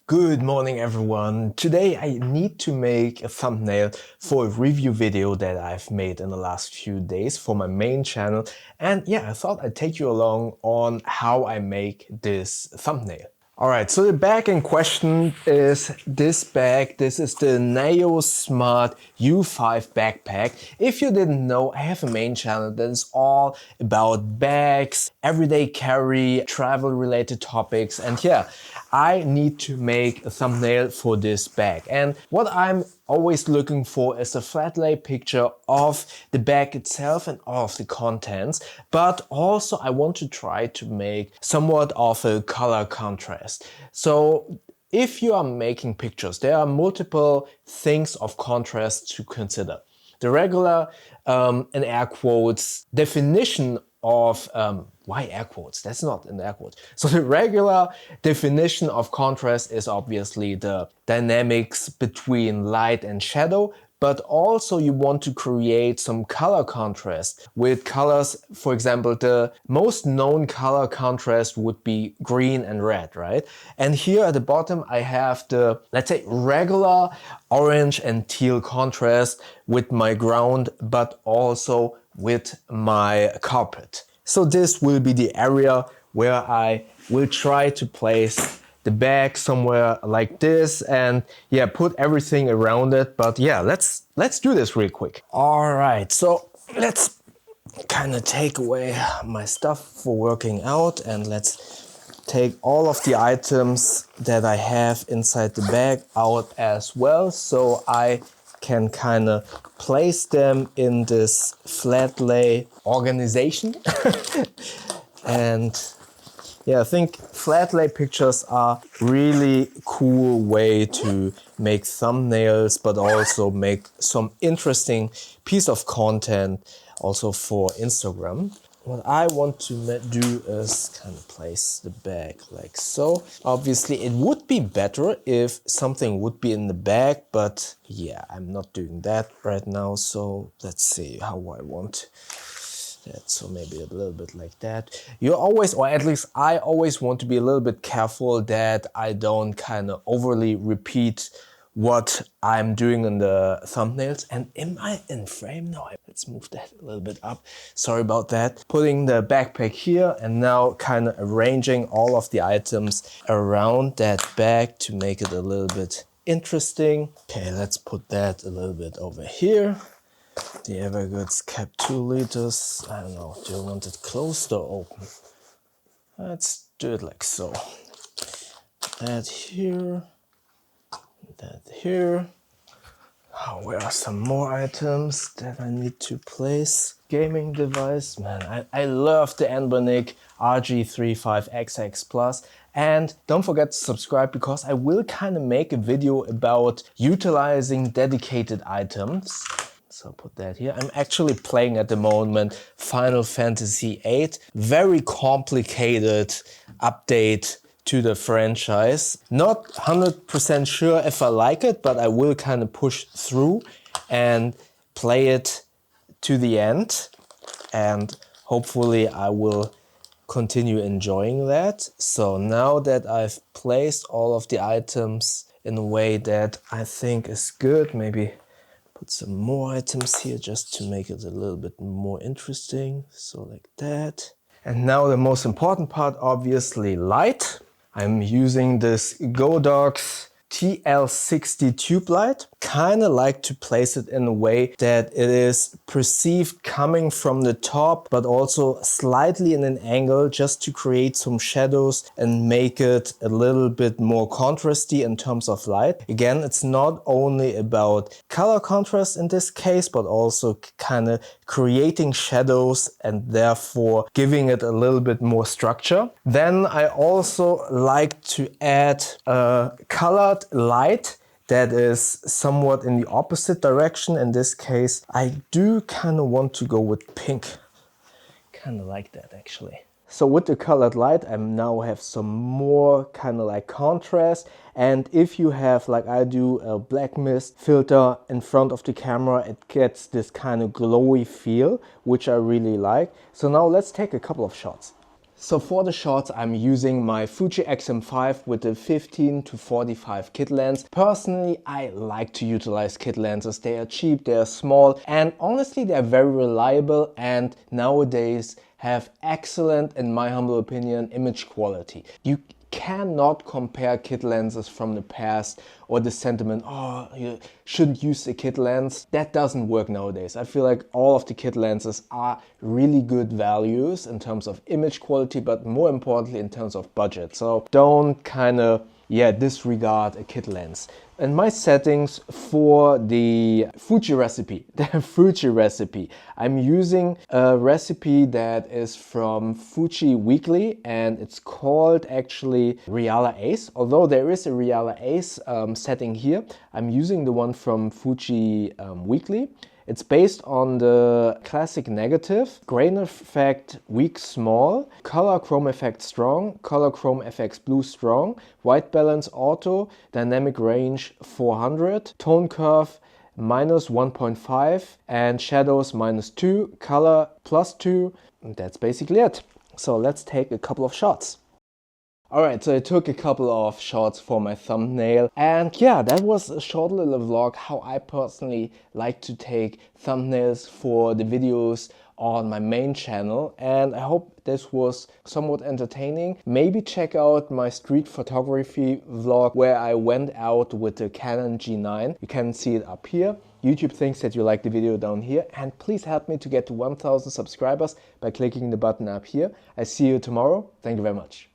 Good morning everyone. Today I need to make a thumbnail for a review video that I've made in the last few days for my main channel. And yeah, I thought I'd take you along on how I make this thumbnail. Alright, so the bag in question is this bag. This is the Neo Smart U5 backpack. If you didn't know, I have a main channel that is all about bags, everyday carry, travel related topics, and yeah, I need to make a thumbnail for this bag. And what I'm always looking for is a flat lay picture of the bag itself and all of the contents, but also I want to try to make somewhat of a color contrast. So if you are making pictures, there are multiple things of contrast to consider. The regular, in air quotes, definition of, why air quotes? That's not in air quotes. So the regular definition of contrast is obviously the dynamics between light and shadow, but also you want to create some color contrast with colors. For example, the most known color contrast would be green and red, right? And here at the bottom I have the, let's say, regular orange and teal contrast with my ground, but also with my carpet. So this will be the area where I will try to place the bag somewhere like this and yeah, put everything around it. But yeah, let's do this real quick. All right, so let's kind of take away my stuff for working out and let's take all of the items that I have inside the bag out as well, so I can kind of place them in this flat lay organization. And yeah, I think flat lay pictures are really cool way to make thumbnails, but also make some interesting piece of content also for Instagram. What I want to do is kind of place the bag like so. Obviously, it would be better if something would be in the bag, but yeah, I'm not doing that right now. So let's see how I want that. So maybe a little bit like that. You always, or at least I always want to be a little bit careful that I don't kind of overly repeat what I'm doing in the thumbnails. And am I in frame? No, let's move that a little bit up. Sorry about that. Putting the backpack here and now kind of arranging all of the items around that bag to make it a little bit interesting. Okay, let's put that a little bit over here. The Evergoods cap 2 liters. I don't know, do you want it closed or open? Let's do it like so. That here. That here. Oh, where are some more items that I need to place? Gaming device, man, I love the Anbernic RG35XX Plus. And don't forget to subscribe because I will kind of make a video about utilizing dedicated items. So I'll put that here. I'm actually playing at the moment Final Fantasy VIII. Very complicated update to the franchise. Not 100% sure if I like it, but I will kind of push through and play it to the end. And hopefully I will continue enjoying that. So now that I've placed all of the items in a way that I think is good, maybe put some more items here just to make it a little bit more interesting. So like that. And now the most important part, obviously light. I'm using this Godox TL60 tube light. Kind of like to place it in a way that it is perceived coming from the top, but also slightly in an angle just to create some shadows and make it a little bit more contrasty in terms of light. Again, it's not only about color contrast in this case, but also kind of creating shadows and therefore giving it a little bit more structure. Then I also like to add a colored light that is somewhat in the opposite direction. In this case, I do kind of want to go with pink. Kind of like that actually. So with the colored light, I now have some more kind of like contrast. And if you have, like I do, a black mist filter in front of the camera, it gets this kind of glowy feel, which I really like. So now let's take a couple of shots. So for the shots, I'm using my Fuji X-M5 with the 15 to 45 kit lens. Personally, I like to utilize kit lenses. They are cheap, they are small, and honestly, they're very reliable and nowadays have excellent, in my humble opinion, image quality. You cannot compare kit lenses from the past or the sentiment, oh, you shouldn't use a kit lens. That doesn't work nowadays. I feel like all of the kit lenses are really good values in terms of image quality, but more importantly in terms of budget. So don't kind of disregard a kit lens. And my settings for the Fuji recipe, I'm using a recipe that is from Fuji Weekly and it's called actually Reala Ace. Although there is a Reala Ace setting here, I'm using the one from Fuji Weekly. It's based on the classic negative, grain effect weak small, color chrome effect strong, color chrome FX blue strong, white balance auto, dynamic range 400, tone curve -1.5 and shadows -2, color +2. And that's basically it. So let's take a couple of shots. Alright, so I took a couple of shots for my thumbnail and yeah, that was a short little vlog how I personally like to take thumbnails for the videos on my main channel, and I hope this was somewhat entertaining. Maybe check out my street photography vlog where I went out with the Canon G9. You can see it up here. YouTube thinks that you like the video down here, and please help me to get to 1000 subscribers by clicking the button up here. I see you tomorrow. Thank you very much.